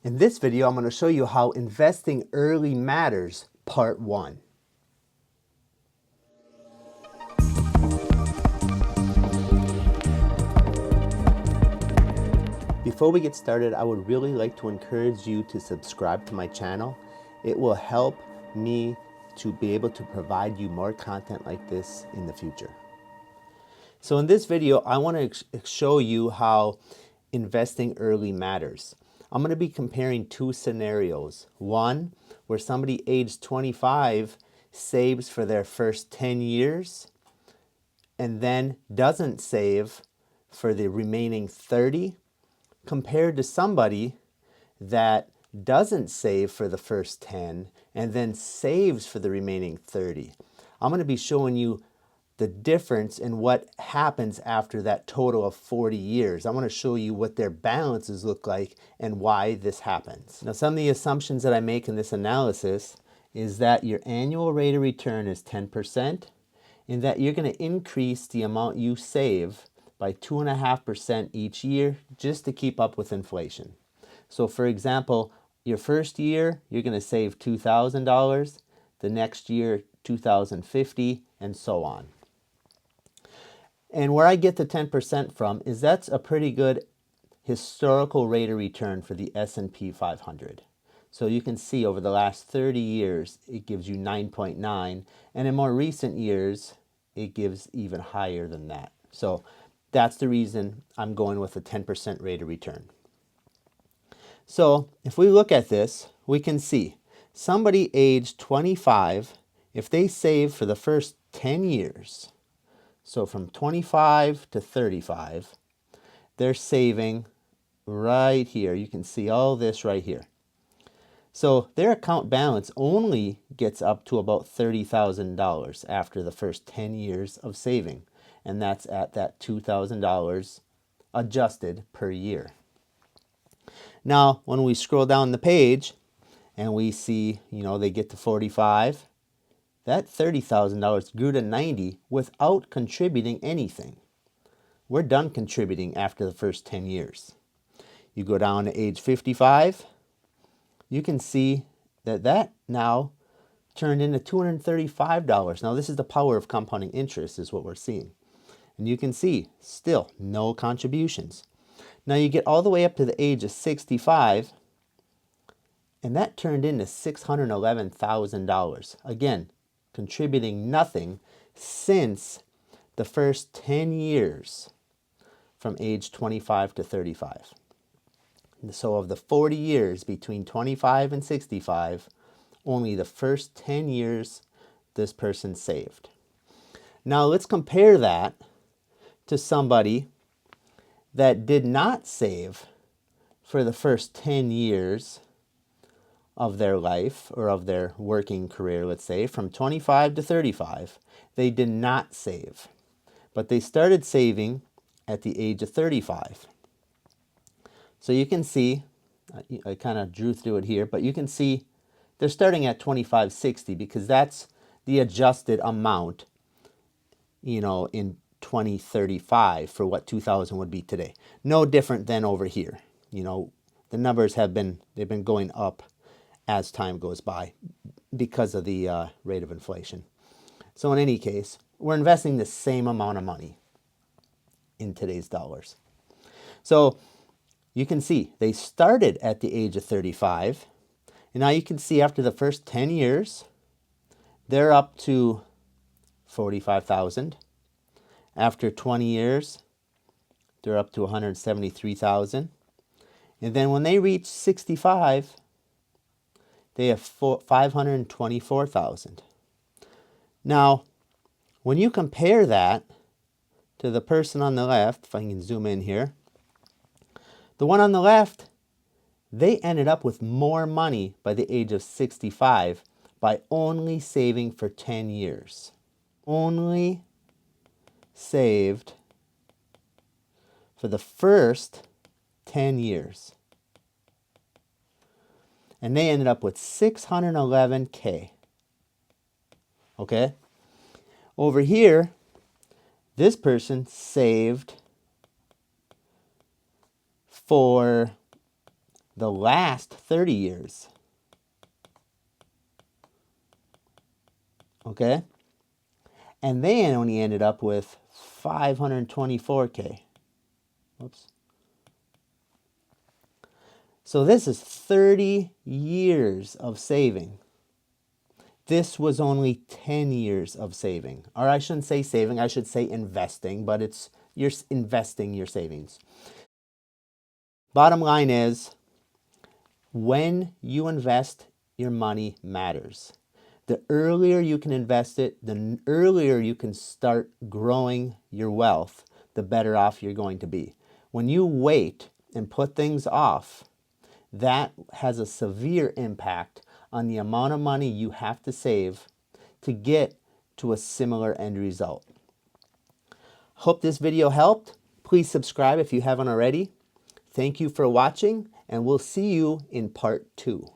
In this video, I'm going to show you how investing early matters, part 1. Before we get started, I would really like to encourage you to subscribe to my channel. It will help me to be able to provide you more content like this in the future. So in this video, I want to show you how investing early matters. I'm going to be comparing two scenarios. One, where somebody aged 25 saves for their first 10 years and then doesn't save for the remaining 30, compared to somebody that doesn't save for the first 10 and then saves for the remaining 30. I'm going to be showing you the difference in what happens after that total of 40 years. I want to show you what their balances look like and why this happens. Now, some of the assumptions that I make in this analysis is that your annual rate of return is 10% and that you're going to increase the amount you save by 2.5% each year just to keep up with inflation. So for example, your first year, you're going to save $2,000, the next year, $2,050, and so on. And where I get the 10% from is that's a pretty good historical rate of return for the S&P 500. So you can see over the last 30 years, it gives you 9.9, and in more recent years, it gives even higher than that. So that's the reason I'm going with a 10% rate of return. So if we look at this, we can see somebody aged 25, if they save for the first 10 years, so from 25 to 35, they're saving right here. You can see all this right here. So their account balance only gets up to about $30,000 after the first 10 years of saving. And that's at that $2,000 adjusted per year. Now, when we scroll down the page and we see, they get to 45, that $30,000 grew to 90 without contributing anything. We're done contributing after the first 10 years. You go down to age 55, you can see that now turned into $235. Now, this is the power of compounding interest is what we're seeing. And you can see still no contributions. Now you get all the way up to the age of 65, and that turned into $611,000. Again, contributing nothing since the first 10 years from age 25 to 35. So of the 40 years between 25 and 65, only the first 10 years this person saved. Now let's compare that to somebody that did not save for the first 10 years of their life or of their working career, let's say, from 25 to 35. They did not save, but they started saving at the age of 35. So you can see, I kind of drew through it here, but you can see they're starting at 2560 because that's the adjusted amount, in 2035 for what 2000 would be today. No different than over here. The numbers they've been going up as time goes by because of the rate of inflation. So in any case, we're investing the same amount of money in today's dollars. So you can see they started at the age of 35. And now you can see after the first 10 years, they're up to 45,000. After 20 years, they're up to 173,000. And then when they reach 65, they have 524,000. Now, when you compare that to the person on the left, if I can zoom in here, the one on the left, they ended up with more money by the age of 65 by only saving for 10 years. Only saved for the first 10 years. And they ended up with $611K. Okay? Over here, this person saved for the last 30 years. Okay? And they only ended up with 524K. Whoops. So this is 30 years of saving. This was only 10 years of saving. Or I shouldn't say saving, I should say investing, but you're investing your savings. Bottom line is, when you invest, your money matters. The earlier you can invest it, the earlier you can start growing your wealth, the better off you're going to be. When you wait and put things off, that has a severe impact on the amount of money you have to save to get to a similar end result. Hope this video helped. Please subscribe if you haven't already. Thank you for watching, and we'll see you in part 2.